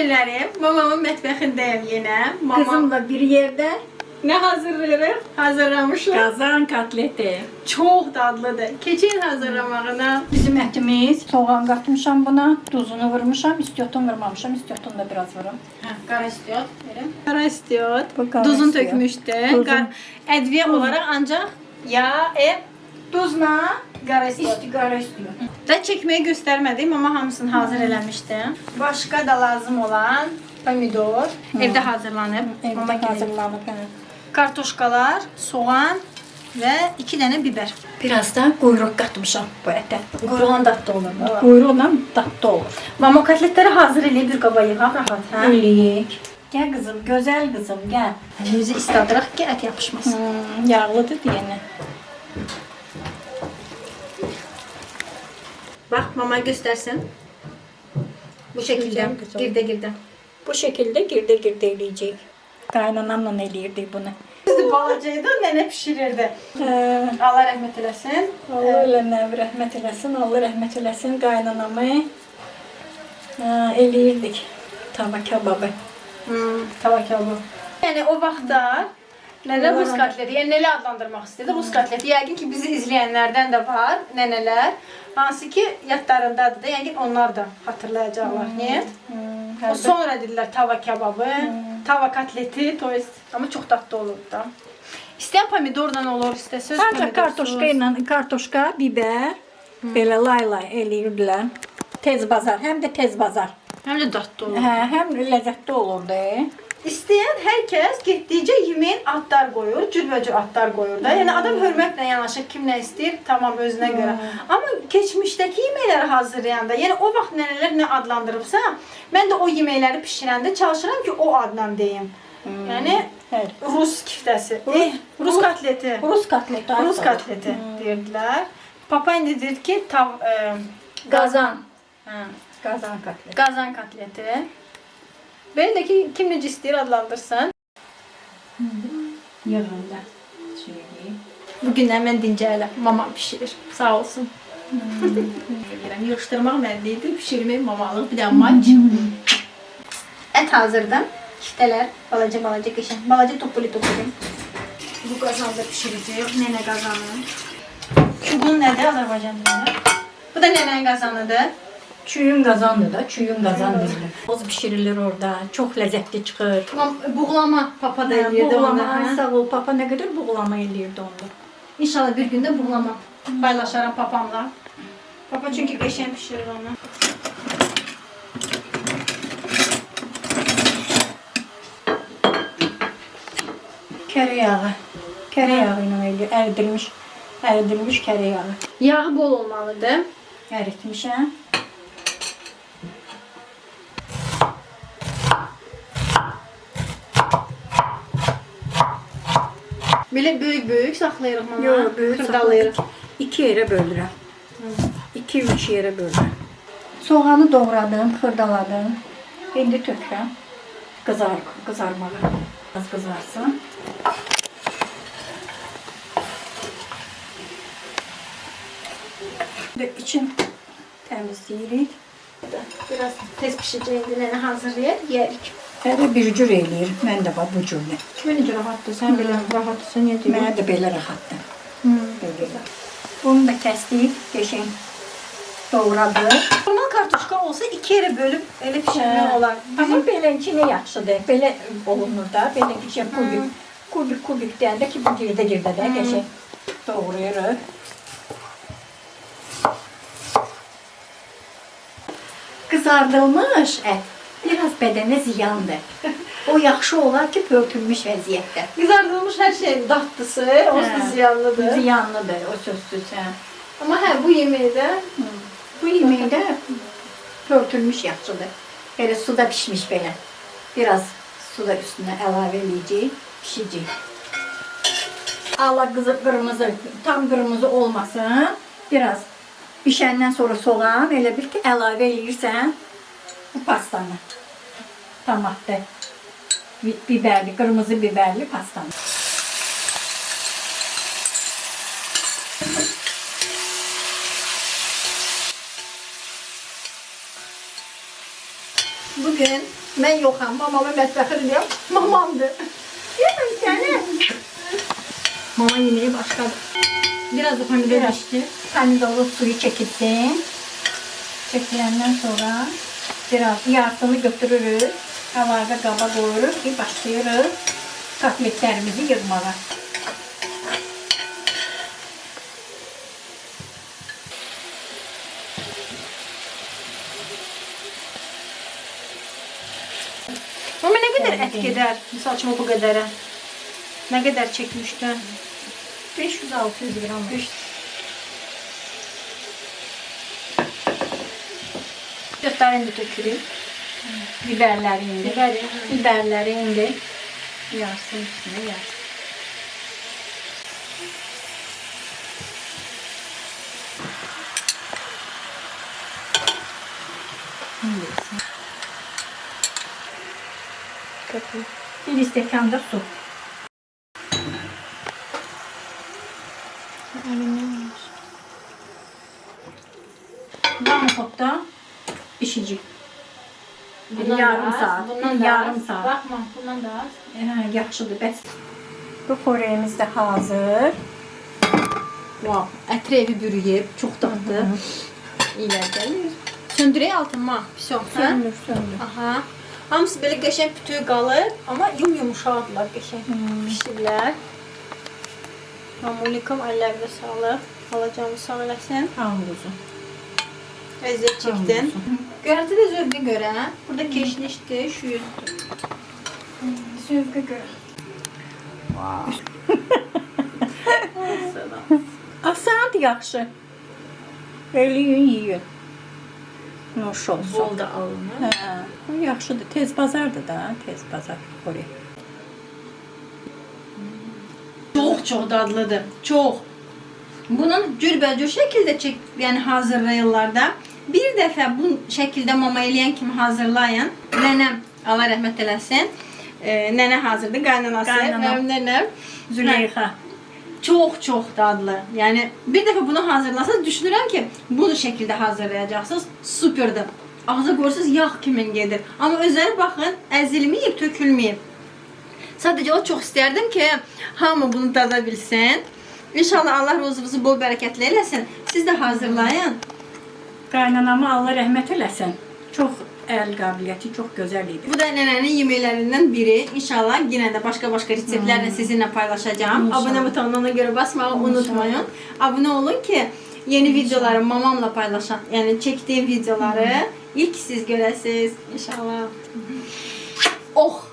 günlerim. Mamamın mətbəxindəyim yenə. Kızımla bir yerde Nə hazırlayırıq? Hazırlamışıq. kazan katleti. Çox dadlıdır. Keçin hazırlamağına. Bizim etimiz. Soğan katmışam buna. Tuzunu vurmuşam. İstiyotun vurmamışam. İstiyotunu da biraz vurum. Qara istiyot verin. Qara istiyot. Bu qara Duzun istiyot. tökmüşdü. Duzun. Ədviyyə olaraq ancaq yağ, duzla qara istiyot. Qara istiyor. Da çəkməyi göstərmədim, amma hamısını hazır eləmişdim. Başqa da lazım olan pomidor evdə hazırlanıb. Mama Evde kimi. hazırlanıp. Kartoşkalar, soğan və 2 dənə biber. Biraz da kuyruk katmışam bu ete. Qurğan dadlı olur. Kuyruğundan tatlı olur. Mama kotletləri hazır eləyib bir qaba yığaq rahat, hə? Öyleyik. Gel kızım, güzel kızım gel. Əlimizi istadıraq ki, ət yapışmasın. Yağlıdır diyene. Bax, mama göstərsin. Bu şəkildə, Güzel. girdə-girdə. Bu şekilde girde eleyecek. Kaynanamla eləyirdik bunu. Bizdə balacaydı, nənə pişirirdi. Allah rəhmət eləsin. Allah ölənə rəhmət eləsin, Allah rəhmət eləsin qaynanamı eləyirdik. Tava kebabı. Tava kebabı. Yəni o vaxtda nənə rus kotleti, yəni nələ adlandırmaq istəyirdi? Rus kotleti. Yəqin ki, bizi izləyənlərdən də var, nənələr. Hansı ki, yadlarındadır da, yəni onlar da hatırlayacaqlar. Niyə? O sonra dedilər tava kebabı, tava kotleti, to есть, amma çox dadlı olur da. İstəyən pomidorla olur, istəsəz Sadəcə kartoşka, biber, belə lay eləyirdilər. Tez bazar, həm də tez bazar. Həm də dadlı olur. Həm ləzzətli olurdu. İstəyən hər kəs getdikcə yeməyin adlar qoyur, cürbəcür adlar qoyur da. Yəni adam hörmətlə yanaşır, kim nə istəyir, tamam özünə görə. Amma keçmişdəki yeməkləri hazırlayanda, yəni o vaxt nənələr nə adlandırıbsa, mən də o yeməkləri bişirəndə çalışıram ki, o adla deyim. Yəni Rus kiftəsi, Rus kotleti. Rus kotleti. Rus kotleti deyirdilər. Papa indi deyir ki, Qazan. Qazan kotleti. Qazan kotleti. Belə də ki, kim necə istəyir adlandırsın. Yığında. Bugündən mən dincələm. Mamam pişirir. Sağ olsun. Yığışdırmaq mənliydi, pişirmək mamalıq. Bir də maç. Ət hazırdır. Kiftələr balaca qəşəng. Balaca topuli. Bu qazanda pişirəcəyik. Nənə qazanı. Çubuğun nədir Azərbaycan dilində? Bu da nənənin qazanıdır. Çüyün qazandır da, çüyün qazan deyilir. Boz pişirilir orada, çox ləzzətli çıxır. Buğlama papa da eləyirdi onu. Buğlama, sağ ol, papa nə qədər buğlama eləyirdi onu. İnşallah bir gündə buğlama paylaşaram papamla. Papa çünki qəşəng pişirir onu. Kərə yağı. Kərə yağı ilə eləyir, əridilmiş kərə yağı. Yağı bol olmalıdır. Əritmişəm. Belə böyük saxlayırıq mama. Yox, böyük xırdalayırıq. 2 yerə bölürəm. 2-3 yerə bölürəm. Soğanı doğradım, xırdaladım. İndi tökürəm. Qızarmağa. Az qızarsın. İçin təmizləyirik. Biraz tez pişəcək, nənə hazırlayır, yerik. Hələ bir cür eləyir. Mən də bu cürlə. Kimə necə rahatdır? Sən belə rahatdırsan, niyə deyir? Mənə də belə rahatdır. Belə. Bunu da kəsdik, qəşəng doğradım. Normal kartoşka olsa 2 yerə bölüb elə pişirmək olar. Amma beləncə yaxşıdır. Belə olunur da, belə qəşəng kubik deyəndə ki, bu girdə də qəşəng doğrayırıq. Qızardılmış ət biraz bədənə ziyandır. O yaxşı olar ki, pörtülmüş vəziyyətdə. Qızardılmış hər şeyin dadlısı, onsuz da ziyanlıdır. Ziyanlıdır, o sözsüz. Amma bu yeməkdə Bu yeməkdə pörtülmüş yaxşıdır. Belə suda pişmiş belə. Biraz suda üstünə əlavə edəcək, pişəcək. Ala qırmızı, tam qırmızı olmasın. Biraz bişəndən sonra soğan, elə bil ki, əlavə edirsən bu pastanı. Tomatlı, biberli, qırmızı biberli pastanı. bugün Mən yoxam. Mamamın mətbəxindəyəm. Mamamdır. Yemin səni. Mama yemeği başkadır. Biraz da pomidor Biraz. pişti. Pomidorun suyu çekilsin. Çekilenden sonra biraz yarısını götürürüz. Havada qaba qoyuruq və başlayırıq kotletlərimizi yığmağa. Mama ne kadar et gider? Misal için bu kadara. Ne kadar çekmiştin? 500-600 qram. Götlerini de tökürüm. Biberləri indi. Biberleri indi. Yarsın üstüne yarsın. Bir stəkan da su. Damıqda pişecek. Yarım saat. Yarım saat. Bakma bundan da az. Yaxşıdır, bəs. Bu xörəyimiz də hazır. Wow, ətri evi bürüyüb, çox dadlı. İyiler gəlir. Söndürək altınma, pis yox, hə? Söndür. Aha. Hamısı belə qəşəng bütüy qalır, amma yumuşaqdılar qəşəng. Pişirlər. Mamulikum əllərinə sağlıq. Alacağımı sağ eləsin. Hamımızı. Əziyyət çəkdin. Göyərti də zövqə görə. Burada keşnişdir, şu yüzdür. Zövqə görə. Asandır, yaxşı. Eləyin, yiyin. Nuş olsun. Bol da alınır. Hə, yaxşıdır. Tez bazardır da, tez bazar. Xörək. Çox dadlıdır. Çox. Bunun cürbəcür şəkildə yəni hazırlayırlar da. Bir dəfə bu şəkildə mama eləyən kimi hazırlayın. Nənəm, Allah rəhmət eləsin. Nənə hazırdır, qaynanası. Mənim nənəm Züleyxa. Çox dadlı. Yəni bir dəfə bunu hazırlasanız düşünürəm ki, bunu şəkildə hazırlayacaqsınız. Superdir. Ağza qoyursunuz yağ kimi gedir. Amma özləri baxın, əzilməyib, tökülməyib. Sadəcə o çox istərdim ki, hamı bunu dada bilsin. İnşallah Allah ruzunuzu bol bərəkətli eləsin. Siz də hazırlayın. Qaynanama Allah rəhmət eləsin. Çox əl qabiliyyəti çox gözəl idi. Bu da nənənin yeməklərindən biri. İnşallah yenə də başqa reseptlərlə sizinlə paylaşacağım. Abunə butonuna görə basmağı unutmayın. Abunə olun ki, yeni videoları mamamla paylaşan, yəni çəkdiyim videoları ilk siz görəsiniz. İnşallah. Oh!